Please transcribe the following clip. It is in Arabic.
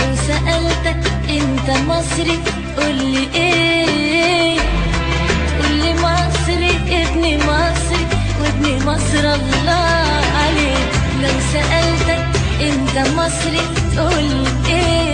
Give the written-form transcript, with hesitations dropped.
لو سألتك انت مصري قولي ايه؟ قولي مصري ابن مصري وابن مصر الله عليك. لو سألتك انت مصري تقولي ايه؟